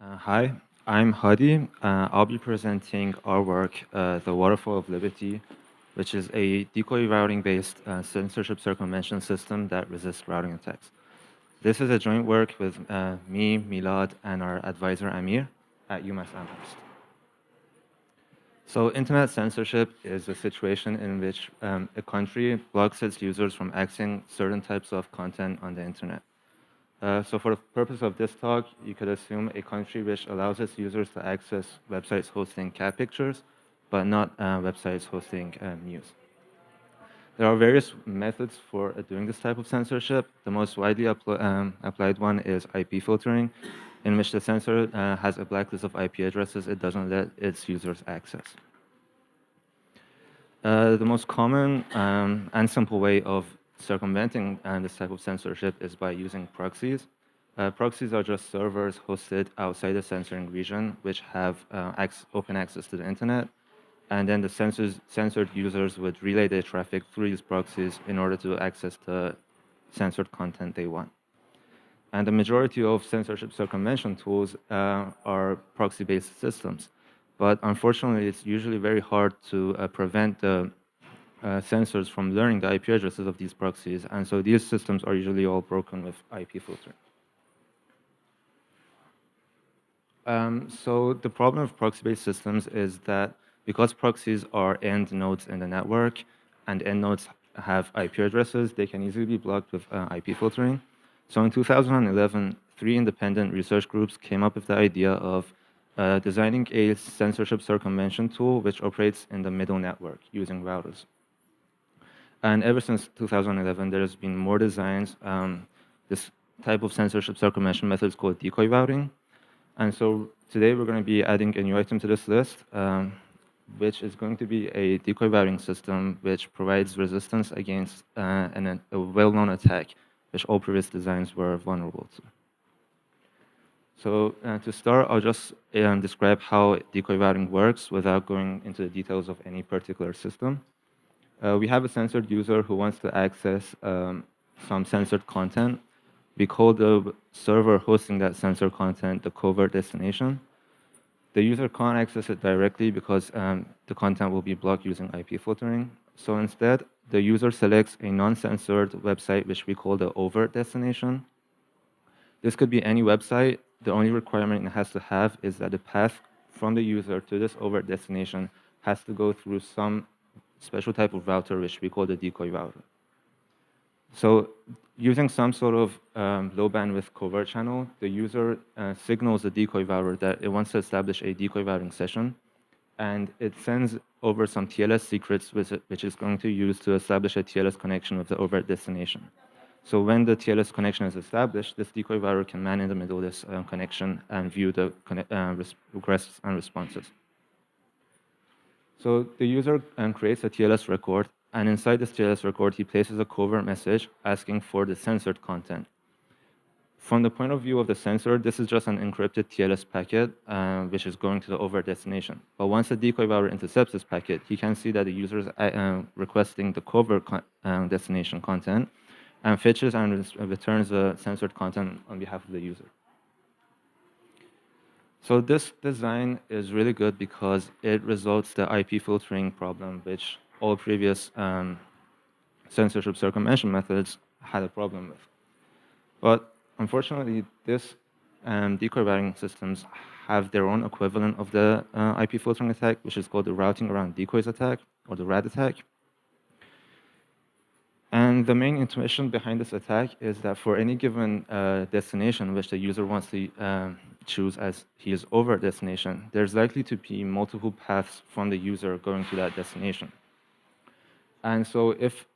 Hi, I'm Hadi. I'll be presenting our work, The Waterfall of Liberty, which is a decoy routing-based censorship circumvention system that resists routing attacks. This is a joint work with me, Milad, and our advisor Amir at UMass Amherst. So internet censorship is a situation in which a country blocks its users from accessing certain types of content on the internet. So for the purpose of this talk, you could assume a country which allows its users to access websites hosting cat pictures, but not websites hosting news. There are various methods for doing this type of censorship. The most widely applied one is IP filtering, in which the censor has a blacklist of IP addresses it doesn't let its users access. The most common and simple way of circumventing this type of censorship is by using proxies. Proxies are just servers hosted outside the censoring region, which have open access to the internet. And then the censored users would relay their traffic through these proxies in order to access the censored content they want. And the majority of censorship circumvention tools are proxy-based systems. But unfortunately, it's usually very hard to prevent the sensors from learning the IP addresses of these proxies. And so these systems are usually all broken with IP filtering. So the problem of proxy-based systems is that because proxies are end nodes in the network, and end nodes have IP addresses, they can easily be blocked with IP filtering. So in 2011, 3 independent research groups came up with the idea of designing a censorship circumvention tool which operates in the middle network using routers. And ever since 2011, there's been more designs. This type of censorship circumvention method is called decoy routing. And so today we're going to be adding a new item to this list, which is going to be a decoy routing system which provides resistance against a well-known attack, which all previous designs were vulnerable to. So to start, I'll just describe how decoy routing works without going into the details of any particular system. We have a censored user who wants to access some censored content. We call the server hosting that censored content the covert destination. The user can't access it directly because the content will be blocked using IP filtering. So instead, the user selects a non-censored website, which we call the overt destination. This could be any website. The only requirement it has to have is that the path from the user to this overt destination has to go through some special type of router, which we call the decoy router. So using some sort of low bandwidth covert channel, the user signals the decoy router that it wants to establish a decoy routing session, and it sends over some TLS secrets, which is going to use to establish a TLS connection with the overt destination. So when the TLS connection is established, this decoy router can man in the middle of this connection and view the requests and responses. So the user creates a TLS record, and inside this TLS record, he places a covert message asking for the censored content. From the point of view of the censor, this is just an encrypted TLS packet, which is going to the overt destination. But once the decoy router intercepts this packet, he can see that the user is requesting the covert destination content, and fetches and returns the censored content on behalf of the user. So this design is really good because it resolves the IP filtering problem, which all previous censorship circumvention methods had a problem with. But unfortunately, this decoy routing systems have their own equivalent of the IP filtering attack, which is called the routing around decoys attack, or the RAD attack. And the main intuition behind this attack is that for any given destination which the user wants to choose as his overt destination, there's likely to be multiple paths from the user going to that destination. And so if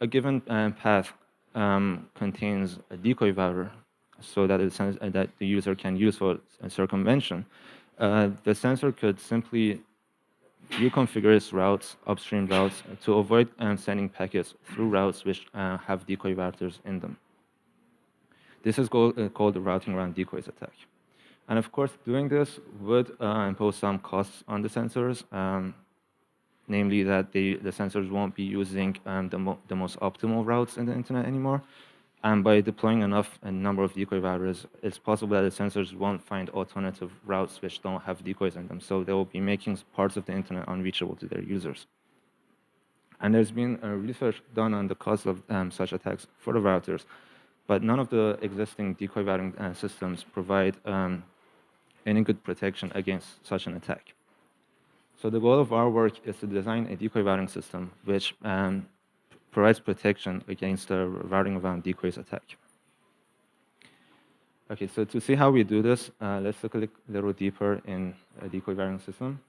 a given path contains a decoy router so that, that the user can use for circumvention, the sensor could simply reconfigure its routes, upstream routes, to avoid sending packets through routes which have decoy routers in them. This is called the routing around decoys attack. And of course, doing this would impose some costs on the sensors, namely that the sensors won't be using the most optimal routes in the internet anymore. And by deploying enough a number of decoy routers, it's possible that the sensors won't find alternative routes which don't have decoys in them. So they will be making parts of the internet unreachable to their users. And there's been research done on the cause of such attacks for the routers, but none of the existing decoy routing systems provide any good protection against such an attack. So the goal of our work is to design a decoy routing system which provides protection against the routing around decoys attack. Okay, so to see how we do this, let's look a little deeper in a decoy routing system.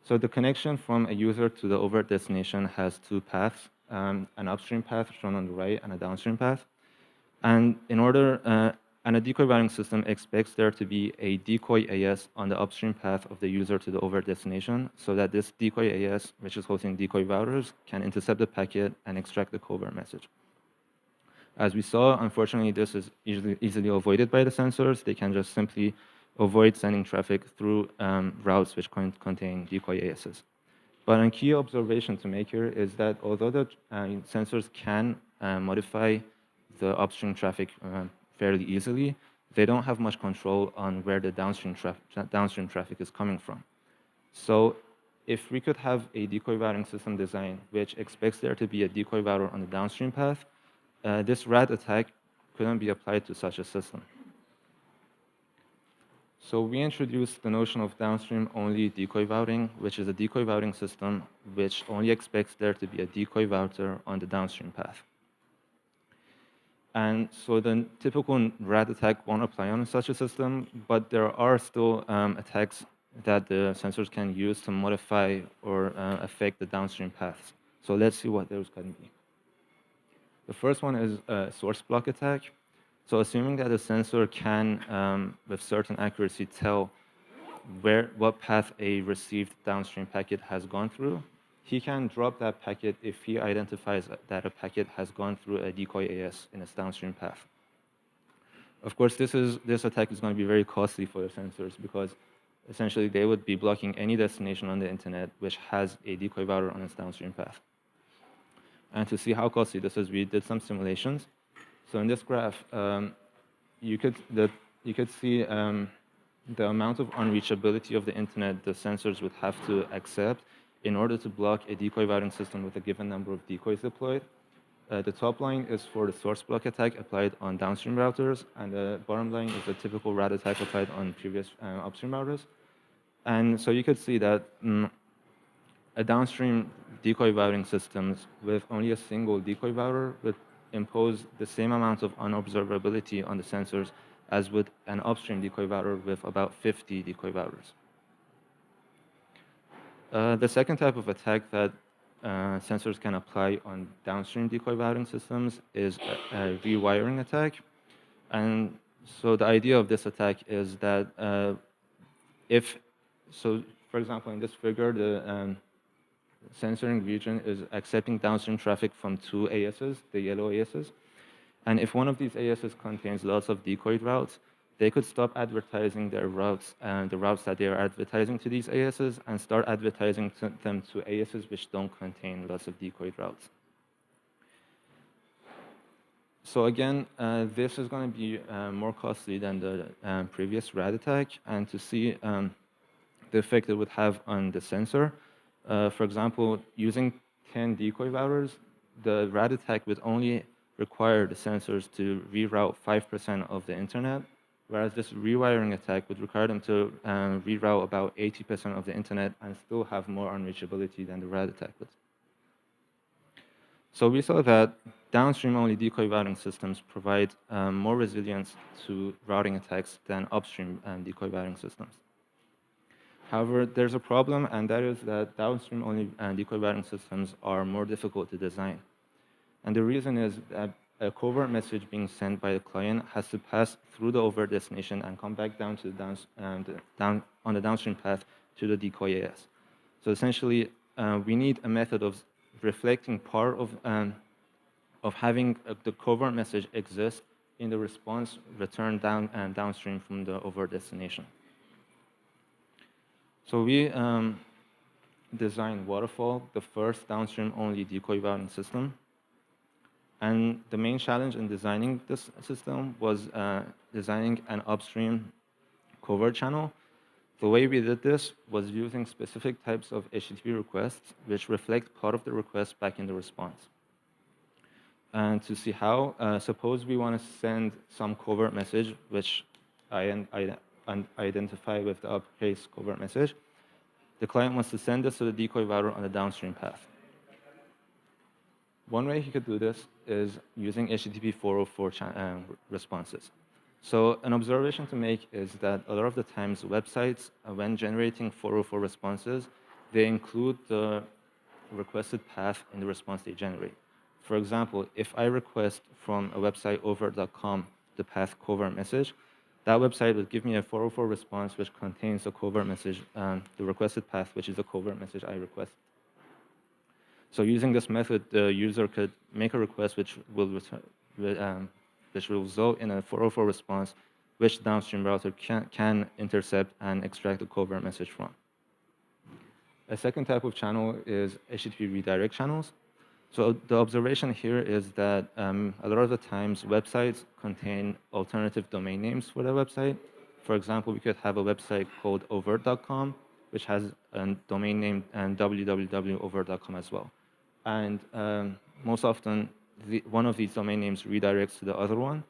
So the connection from a user to the overt destination has two paths, an upstream path shown on the right and a downstream path. And and a decoy routing system expects there to be a decoy AS on the upstream path of the user to the overt destination, so that this decoy AS, which is hosting decoy routers, can intercept the packet and extract the covert message. As we saw, unfortunately, this is easily avoided by the sensors. They can just simply avoid sending traffic through routes which contain decoy ASs. But a key observation to make here is that although the sensors can modify the upstream traffic fairly easily, they don't have much control on where the downstream traffic is coming from. So if we could have a decoy routing system design which expects there to be a decoy router on the downstream path, this RAT attack couldn't be applied to such a system. So we introduced the notion of downstream-only decoy routing, which is a decoy routing system which only expects there to be a decoy router on the downstream path. And so the typical RAT attack won't apply on such a system, but there are still attacks that the sensors can use to modify or affect the downstream paths. So let's see what those can be. The first one is a source block attack. So assuming that a sensor can, with certain accuracy, tell what path a received downstream packet has gone through, he can drop that packet if he identifies that a packet has gone through a decoy AS in its downstream path. Of course, this attack is going to be very costly for the sensors because essentially they would be blocking any destination on the internet which has a decoy router on its downstream path. And to see how costly this is, we did some simulations. So in this graph, you could see the amount of unreachability of the internet the sensors would have to accept in order to block a decoy routing system with a given number of decoys deployed. The top line is for the source block attack applied on downstream routers, and the bottom line is a typical RAT attack applied on previous upstream routers. And so you could see that a downstream decoy routing systems with only a single decoy router would impose the same amount of unobservability on the sensors as would an upstream decoy router with about 50 decoy routers. The second type of attack that sensors can apply on downstream decoy routing systems is a rewiring attack. And so the idea of this attack is that for example, in this figure, the censoring region is accepting downstream traffic from two ASs, the yellow ASs. And if one of these ASs contains lots of decoyed routes, they could stop advertising their routes and the routes that they are advertising to these ASs and start advertising them to ASs which don't contain lots of decoyed routes. So again, this is going to be more costly than the previous RAT attack. And to see the effect it would have on the sensor, for example, using 10 decoy routers, the RAT attack would only require the sensors to reroute 5% of the internet, whereas this rewiring attack would require them to reroute about 80% of the internet and still have more unreachability than the RAT attack would. So we saw that downstream-only decoy routing systems provide more resilience to routing attacks than upstream decoy routing systems. However, there's a problem, and that is that downstream-only decoy routing systems are more difficult to design. And the reason is that a covert message being sent by the client has to pass through the overt destination and come back down to on the downstream path to the decoy AS. So essentially, we need a method of reflecting part of having the covert message exist in the response returned downstream from the overt destination. So we designed Waterfall, the first downstream-only decoy routing system. And the main challenge in designing this system was designing an upstream covert channel. The way we did this was using specific types of HTTP requests, which reflect part of the request back in the response. And to see how, suppose we want to send some covert message, which I identify with the uppercase covert message. The client wants to send this to the decoy router on the downstream path. One way he could do this is using HTTP 404 responses. So an observation to make is that a lot of the times websites, when generating 404 responses, they include the requested path in the response they generate. For example, if I request from a website over.com the path covert message, that website would give me a 404 response which contains a covert message, the requested path, which is a covert message I request. So using this method, the user could make a request which will result in a 404 response, which the downstream router can intercept and extract the covert message from. A second type of channel is HTTP redirect channels. So the observation here is that a lot of the times websites contain alternative domain names for the website. For example, we could have a website called overt.com, which has a domain name and www.overt.com as well. And most often, one of these domain names redirects to the other one,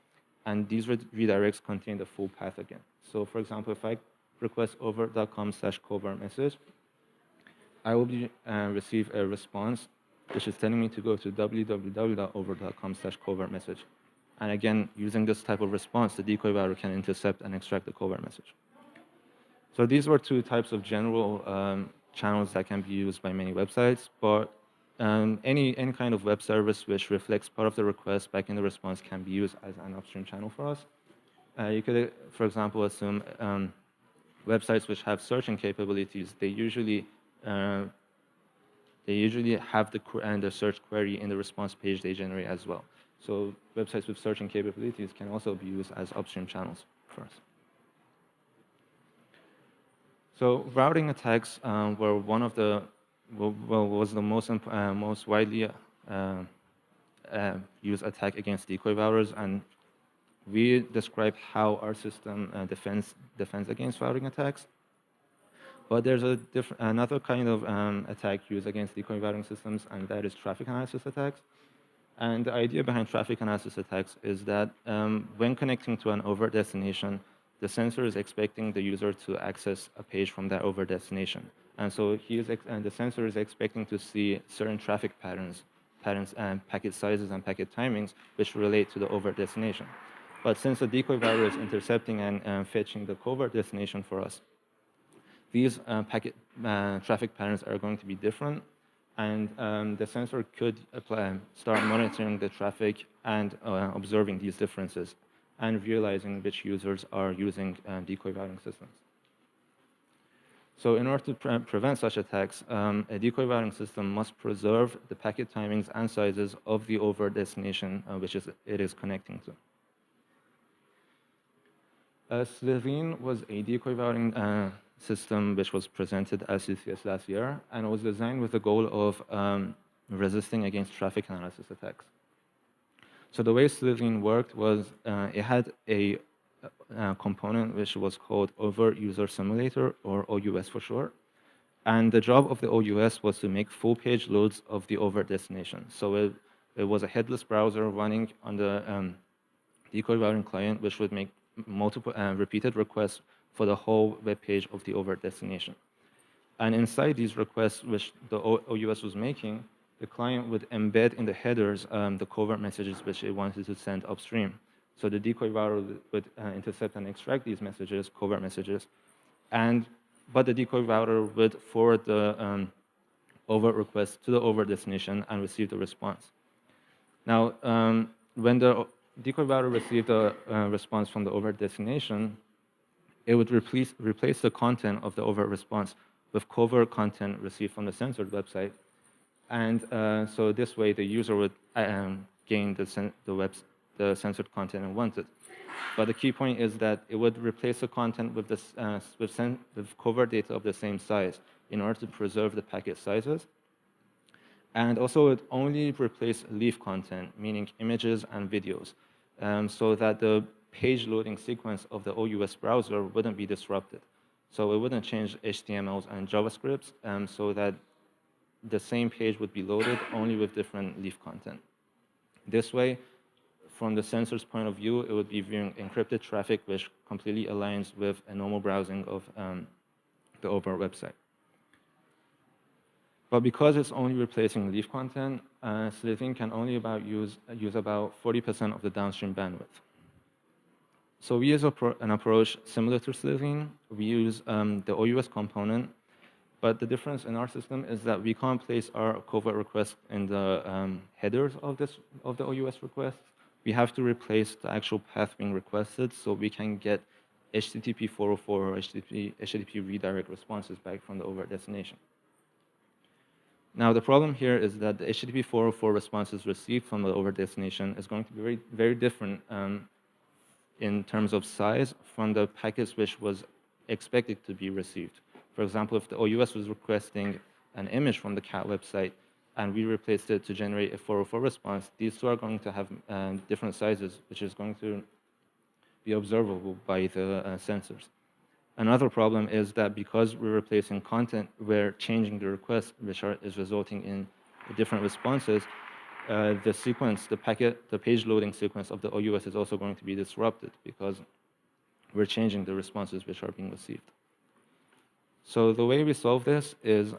and these redirects contain the full path again. So for example, if I request overt.com/covert message, I will receive a response which is telling me to go to www.overt.com/covert message. And again, using this type of response, the decoy router can intercept and extract the covert message. So these were two types of general channels that can be used by many websites, but any kind of web service which reflects part of the request back in the response can be used as an upstream channel for us. You could, for example, assume websites which have searching capabilities, they usually have the search query in the response page they generate as well. So websites with searching capabilities can also be used as upstream channels for us. So routing attacks were one of the was the most widely used attack against decoy routers, and we describe how our system defends against routing attacks. But there's another kind of attack used against decoy routing systems, and that is traffic analysis attacks. And the idea behind traffic analysis attacks is that when connecting to an overt destination, the sensor is expecting the user to access a page from that overt destination. And so the sensor is expecting to see certain traffic patterns and packet sizes and packet timings which relate to the overt destination. But since the decoy router is intercepting and fetching the covert destination for us, these traffic patterns are going to be different, and the sensor could start monitoring the traffic and observing these differences and realizing which users are using decoy routing systems. So in order to prevent such attacks, a decoy routing system must preserve the packet timings and sizes of the overt destination which it is connecting to. Slovene was a decoy routing system which was presented at CCS last year, and it was designed with the goal of resisting against traffic analysis attacks. So the way Slovene worked was it had a component which was called Overt User Simulator, or OUS for short. And the job of the OUS was to make full page loads of the overt destination. So it was a headless browser running on the decoy routing client, which would make multiple repeated requests for the whole web page of the overt destination. And inside these requests, which the OUS was making, the client would embed in the headers the covert messages which it wanted to send upstream. So the decoy router would intercept and extract these messages, covert messages, but the decoy router would forward the overt request to the overt destination and receive the response. Now, when the decoy router received a response from the overt destination, it would replace the content of the overt response with covert content received from the censored website. And so this way, the user would gain the censored content it wanted. But the key point is that it would replace the content with covert data of the same size in order to preserve the packet sizes. And also, it only replaces leaf content, meaning images and videos, so that the page loading sequence of the OUS browser wouldn't be disrupted. So it wouldn't change HTMLs and JavaScripts, so that the same page would be loaded only with different leaf content. This way, from the sensor's point of view, it would be viewing encrypted traffic, which completely aligns with a normal browsing of the overall website. But because it's only replacing leaf content, sleuthing can only use about 40% of the downstream bandwidth. So we use an approach similar to sleuthing. We use the OUS component, but the difference in our system is that we can't place our covert request in the headers of the OUS request. We have to replace the actual path being requested so we can get HTTP 404 or HTTP redirect responses back from the overt destination. Now, the problem here is that the HTTP 404 responses received from the overt destination is going to be very, very different in terms of size from the packets which was expected to be received. For example, if the OUS was requesting an image from the CAT website and we replaced it to generate a 404 response, these two are going to have different sizes, which is going to be observable by the sensors. Another problem is that because we're replacing content, we're changing the request, which is resulting in different responses. The page loading sequence of the OUS is also going to be disrupted because we're changing the responses which are being received. So the way we solve this is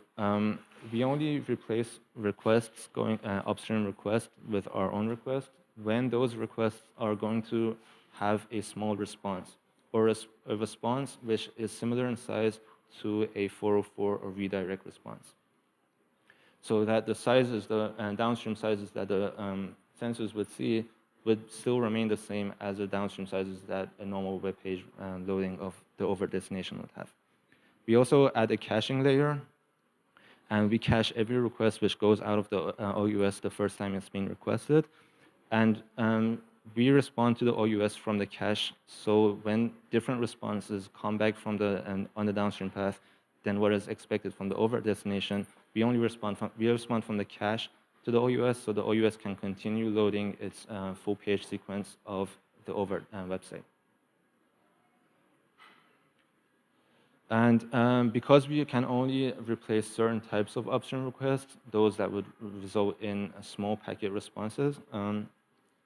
we only replace requests upstream requests with our own request when those requests are going to have a small response, or a response which is similar in size to a 404 or redirect response. So that the sizes, the downstream sizes that the sensors would see would still remain the same as the downstream sizes that a normal web page loading of the overt destination would have. We also add a caching layer, and we cache every request which goes out of the OUS the first time it's being requested. And we respond to the OUS from the cache, so when different responses come back from on the downstream path than what is expected from the overt destination, we respond from the cache to the OUS, so the OUS can continue loading its full page sequence of the overt website. And because we can only replace certain types of upstream requests, those that would result in small packet responses,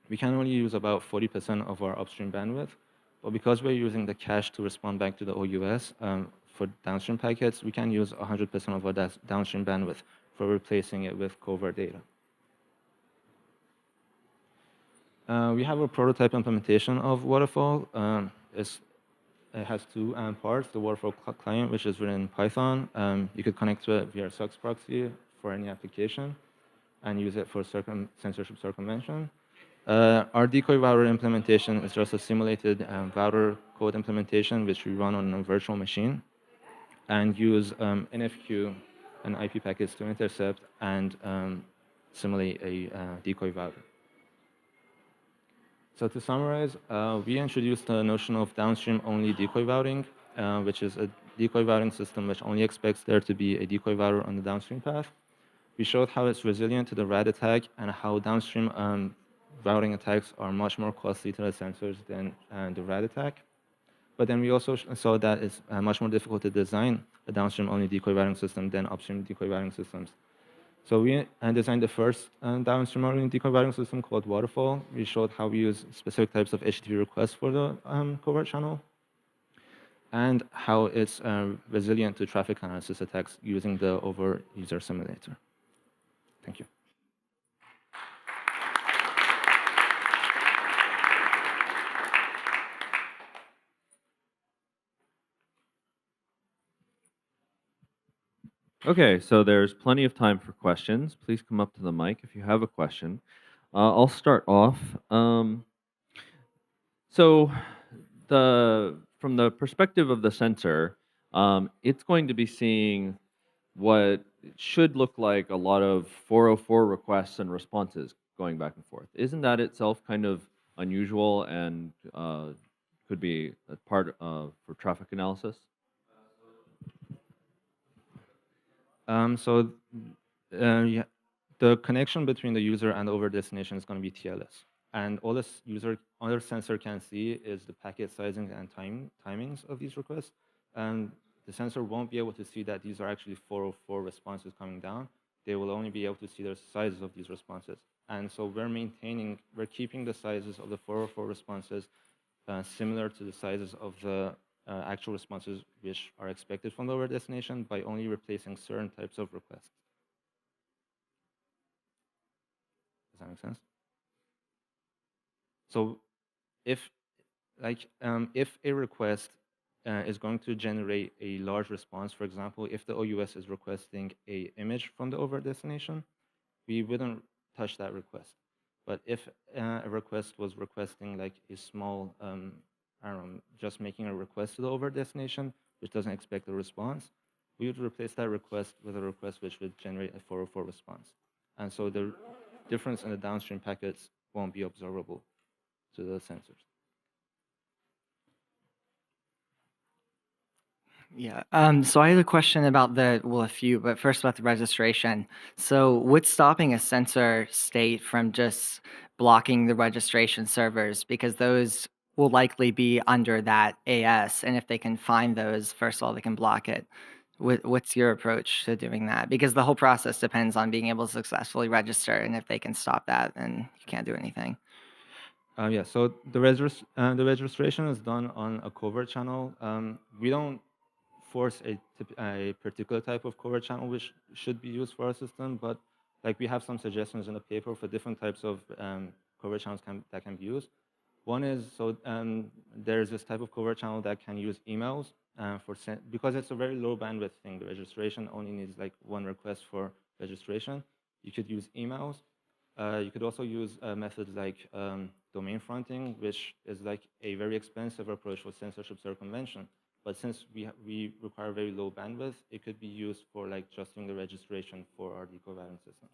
we can only use about 40% of our upstream bandwidth. But because we're using the cache to respond back to the OUS for downstream packets, we can use 100% of our downstream bandwidth for replacing it with covert data. We have a prototype implementation of Waterfall. It has two parts, the Waterfall client, which is written in Python. You could connect to it via Sux proxy for any application and use it for censorship circumvention. Our Decoy router implementation is just a simulated router code implementation, which we run on a virtual machine and use NFQ and IP packets to intercept and simulate a decoy router. So to summarize, we introduced the notion of downstream-only decoy routing, which is a decoy routing system which only expects there to be a decoy router on the downstream path. We showed how it's resilient to the RAD attack and how downstream routing attacks are much more costly to the sensors than the RAD attack. But then we also saw that it's much more difficult to design a downstream-only decoy routing system than upstream decoy routing systems. So we designed the first downstream-only decoy routing system called Waterfall. We showed how we use specific types of HTTP requests for the covert channel and how it's resilient to traffic analysis attacks using the overt user simulator. Thank you. Okay, so there's plenty of time for questions. Please come up to the mic if you have a question. I'll start off. So from the perspective of the sensor, it's going to be seeing what should look like a lot of 404 requests and responses going back and forth. Isn't that itself kind of unusual and could be a part for traffic analysis? Yeah, the connection between the user and the over destination is going to be TLS. And all this other sensor can see is the packet sizing and timings of these requests. And the sensor won't be able to see that these are actually 404 responses coming down. They will only be able to see the sizes of these responses. And so we're keeping the sizes of the 404 responses similar to the sizes of the actual responses which are expected from the over destination by only replacing certain types of requests. Does that make sense? So if a request is going to generate a large response, for example, if the OUS is requesting a image from the over destination, we wouldn't touch that request. But if a request was requesting like a small, I don't know, just making a request to the over destination, which doesn't expect a response, we would replace that request with a request which would generate a 404 response. And so the difference in the downstream packets won't be observable to the sensors. Yeah. So I had a question about a few, but first about the registration. So what's stopping a sensor state from just blocking the registration servers? Because those will likely be under that AS. And if they can find those, first of all, they can block it. What's your approach to doing that? Because the whole process depends on being able to successfully register. And if they can stop that, then you can't do anything. Yeah, so the registration is done on a covert channel. We don't force a particular type of covert channel which should be used for our system, but like we have some suggestions in the paper for different types of covert channels that can be used. One is, there's this type of covert channel that can use emails because it's a very low bandwidth thing. The registration only needs like one request for registration. You could use emails. You could also use methods like domain fronting, which is like a very expensive approach for censorship circumvention. But since we require very low bandwidth, it could be used for like just doing the registration for our decoy routing systems.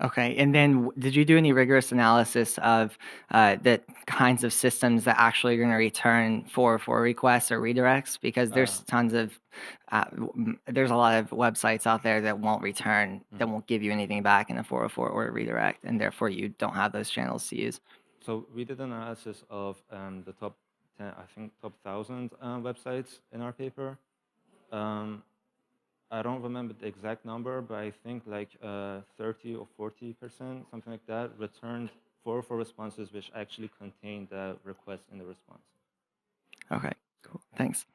Okay, and then did you do any rigorous analysis of the kinds of systems that actually are going to return 404 requests or redirects? Because there's there's a lot of websites out there that won't return, that won't give you anything back in a 404 or a redirect, and therefore you don't have those channels to use. So we did an analysis of the top 10, I think top 1,000 websites in our paper. I don't remember the exact number, but I think like 30 or 40%, something like that, returned 404 responses which actually contained the request in the response. Okay, cool. Thanks.